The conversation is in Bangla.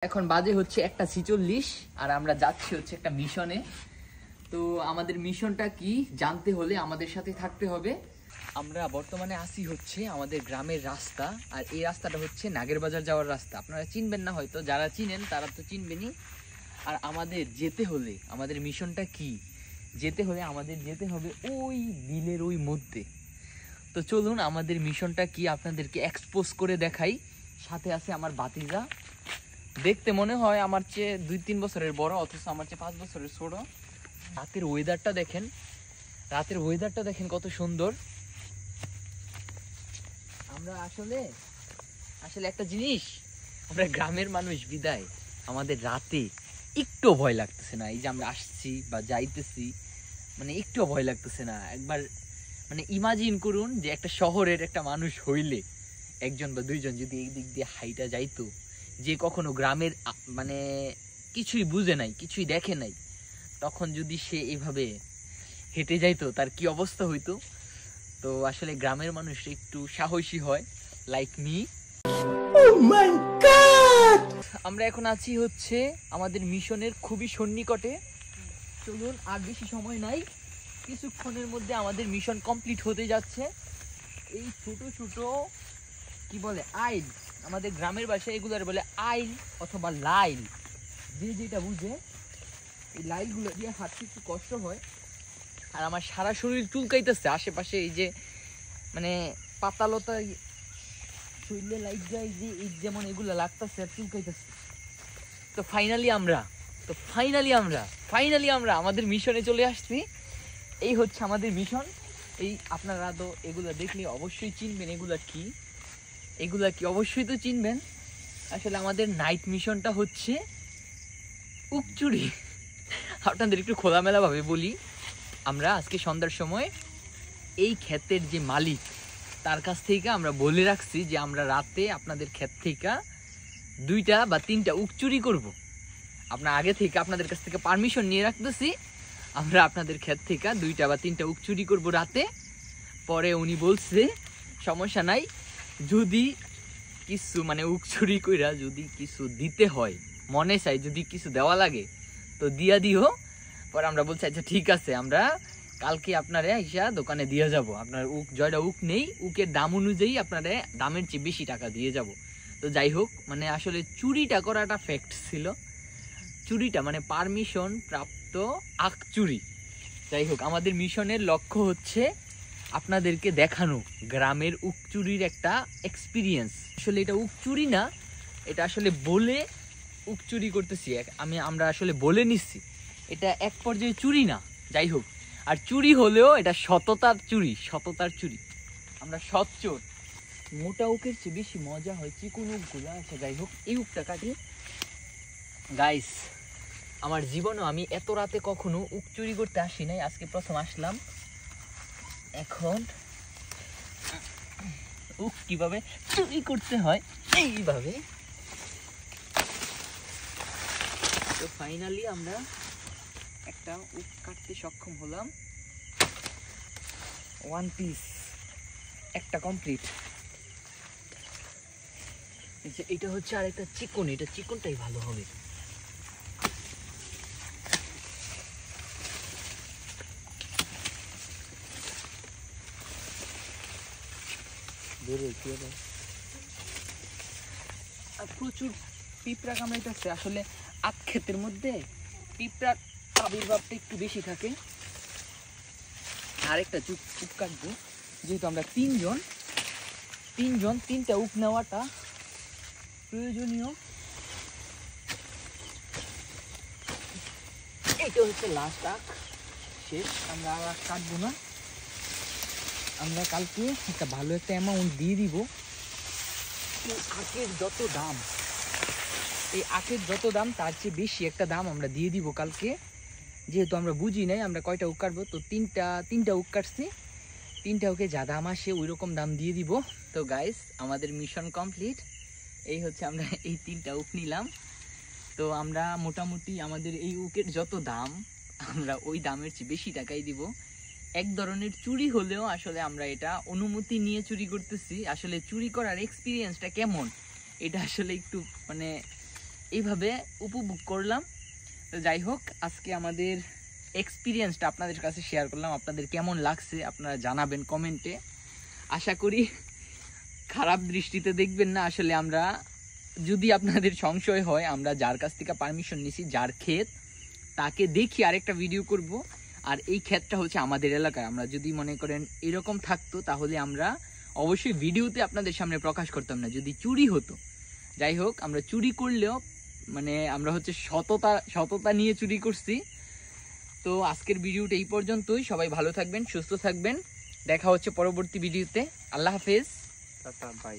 এখন বাজে হচ্ছে 1:46 আর আমরা যাচ্ছি হচ্ছে একটা মিশনে। তো আমাদের মিশনটা কি জানতে হলে আমাদের সাথে থাকতে হবে। আমরা বর্তমানে আসি হচ্ছে আমাদের গ্রামের রাস্তা, আর এই রাস্তাটা হচ্ছে নাগেরবাজার যাওয়ার রাস্তা। আপনারা চিনবেন না হয়তো, যারা চিনেন তারা তো চিনবেনই। আর আমাদের যেতে হলে, আমাদের মিশনটা কি, যেতে হলে আমাদের যেতে হবে ওই বিলের ওই মধ্যে। তো চলুন আমাদের মিশনটা কি আপনাদেরকে এক্সপোজ করে দেখাই। সাথে আছে আমার ভাতিজা, দেখতে মনে হয় আমার চেয়ে 2-3 বছরের বড়, অথচ আমার চেয়ে 5 বছরের ছোট। রাতের ওয়েদারটা দেখেন, রাতের ওয়েদারটা দেখেন কত সুন্দর। আমরা আসলে একটা জিনিস, আমরা গ্রামের মানুষ বিদায় আমাদের রাতে একটু ভয় লাগতেছে না। এই যে আমরা আসছি বা যাইতেছি, মানে একটু ভয় লাগতেছে না। একবার মানে ইমাজিন করুন যে একটা শহরের একটা মানুষ হইলে, একজন বা দুইজন যদি এই দিক দিয়ে হাইটা যাইতো, যে কখনো গ্রামের মানে কিছুই বুঝে নাই, কিছুই দেখে নাই, তখন যদি সে এইভাবে হেঁটে যাইতো তার কি অবস্থা হইতো। তো আসলে গ্রামের মানুষ একটু সাহসী হয়, লাইক মি। আমরা এখন আছি হচ্ছে আমাদের মিশনের খুবই সন্নিকটে। চলুন, আর বেশি সময় নাই, কিছুক্ষণের মধ্যে আমাদের মিশন কমপ্লিট হতে যাচ্ছে। এই ছোট ছোট কি বলে আইল, আমাদের গ্রামের ভাষায় এগুলার বলে আইল অথবা লাইল, যে যেটা বুঝে। এই লাইলগুলো দিয়ে হাঁটতে একটু কষ্ট হয়, আর আমার সারা শরীর চুলকাইতেছে। আশেপাশে এই যে মানে পাতালতা শরীরে লাইট যায়, যে এই যেমন এগুলো লাগতেছে আর চুলকাইতেছে। তো ফাইনালি আমরা আমাদের মিশনে চলে আসছি। এই হচ্ছে আমাদের মিশন। এই আপনারা তো এগুলো দেখলে অবশ্যই চিনবেন এগুলা কি অবশ্যই তো চিনবেন। আসলে আমাদের নাইট মিশনটা হচ্ছে উকচুরি। আপনাদের একটু খোলামেলা ভাবে বলি, আমরা আজকে সন্ধ্যার সময় এই ক্ষেতের যে মালিক, তার কাছ থেকে আমরা বলে রাখছি যে আমরা রাতে আপনাদের ক্ষেত থেকে 2টা বা 3টা উক চুরি করব। আপনার আগে থেকে আপনাদের কাছ থেকে পারমিশন নিয়ে রাখতেছি, আমরা আপনাদের ক্ষেত থেকে 2টা বা 3টা উক চুরি করব রাতে। পরে উনি বলছে সমস্যা নাই, যদি কিছু মানে উক চুরি কইরা যদি কিছু দিতে হয়, মনে চাই যদি কিছু দেওয়া লাগে তো দিয়া দিও। পরে আমরা বলছি আচ্ছা ঠিক আছে, আমরা কালকে আপনারা আইসা দোকানে দিয়ে যাব। আপনার উক জয়টা উক নেই, উকের দাম অনুযায়ী আপনারা দামের চেয়ে বেশি টাকা দিয়ে যাব। তো যাই হোক, মানে আসলে চুরিটা করাটা ফ্যাক্ট ছিল, চুরিটা মানে পারমিশন প্রাপ্ত আখ চুরি। যাই হোক, আমাদের মিশনের লক্ষ্য হচ্ছে আপনাদেরকে দেখানো গ্রামের উক চুরির একটা এক্সপিরিয়েন্স। আসলে এটা উক চুরি না, এটা আসলে বলে উক চুরি করতেছি আমরা আসলে বলে নিচ্ছি, এটা এক পর্যায়ে চুরি না। যাই হোক, আর চুরি হলেও এটা সততার চুরি। আমরা সৎ চোর। মোটা উকের চেয়ে বেশি মজা হয় চিকন উকগুলা। আচ্ছা যাই হোক, এই উকটা কাটি। গাইস, আমার জীবনেও আমি এত রাতে কখনো উক চুরি করতে আসি নাই, আজকে প্রথম আসলাম। এখন উক কিভাবে চুরি করতে হয় এইভাবে। তো ফাইনালি আমরা একটা উক কাটতে সক্ষম হলাম। 1 পিস একটা কমপ্লিট। এটা হচ্ছে আর একটা চিকন, এটা চিকনটাই ভালো হবে। প্রচুর পিঁপড়া কামড়াইতেছে। আসলে আখ ক্ষেতের মধ্যে পিঁপড়ার আবির্ভাবটা একটু বেশি থাকে। আরেকটা উক কাটবো, যেহেতু আমরা 3টা উক নেওয়াটা প্রয়োজনীয়। এটা হচ্ছে লাস্ট আখ, শেষ। আমরা আর কাটবো না, আমরা কালকে একটা ভালো একটা অ্যামাউন্ট দিয়ে দিব। আখের যত দাম তার চেয়ে বেশি একটা দাম আমরা দিয়ে দিব কালকে, যেহেতু আমরা বুঝি নাই আমরা কয়টা উক কাটবো। তো তিনটা উক কাটছি, 3টা উকে যা দাম আসে ওই রকম দাম দিয়ে দিব। তো গাইস, আমাদের মিশন কমপ্লিট। এই হচ্ছে আমরা এই 3টা উক নিলাম। তো আমরা মোটামুটি আমাদের এই উকের যত দাম, আমরা ওই দামের চেয়ে বেশি টাকাই দিব। এক ধরনের চুরি হলেও আসলে আমরা এটা অনুমতি নিয়ে চুরি করতেছি। আসলে চুরি করার এক্সপিরিয়েন্সটা কেমন, এটা আসলে একটু মানে এইভাবে উপভোগ করলাম। তো যাই হোক, আজকে আমাদের এক্সপিরিয়েন্সটা আপনাদের কাছে শেয়ার করলাম। আপনাদের কেমন লাগছে আপনারা জানাবেন কমেন্টে। আশা করি খারাপ দৃষ্টিতে দেখবেন না। আসলে আমরা, যদি আপনাদের সংশয় হয়, আমরা যার কাছ থেকে পারমিশন নিছি, যার ক্ষেত, তাকে দেখি আরেকটা ভিডিও করব। আর এই ক্ষেতটা হচ্ছে আমাদের এলাকায়। আমরা যদি মনে করেন এরকম থাকতো তাহলে আমরা অবশ্যই ভিডিওতে আপনাদের সামনে প্রকাশ করতাম না, যদি চুরি হতো। যাই হোক, আমরা চুরি করলেও মানে আমরা হচ্ছে সততা নিয়ে চুরি করছি। তো আজকের ভিডিওটা এই পর্যন্তই। সবাই ভালো থাকবেন, সুস্থ থাকবেন। দেখা হচ্ছে পরবর্তী ভিডিওতে। আল্লাহ হাফেজ। Tata, by.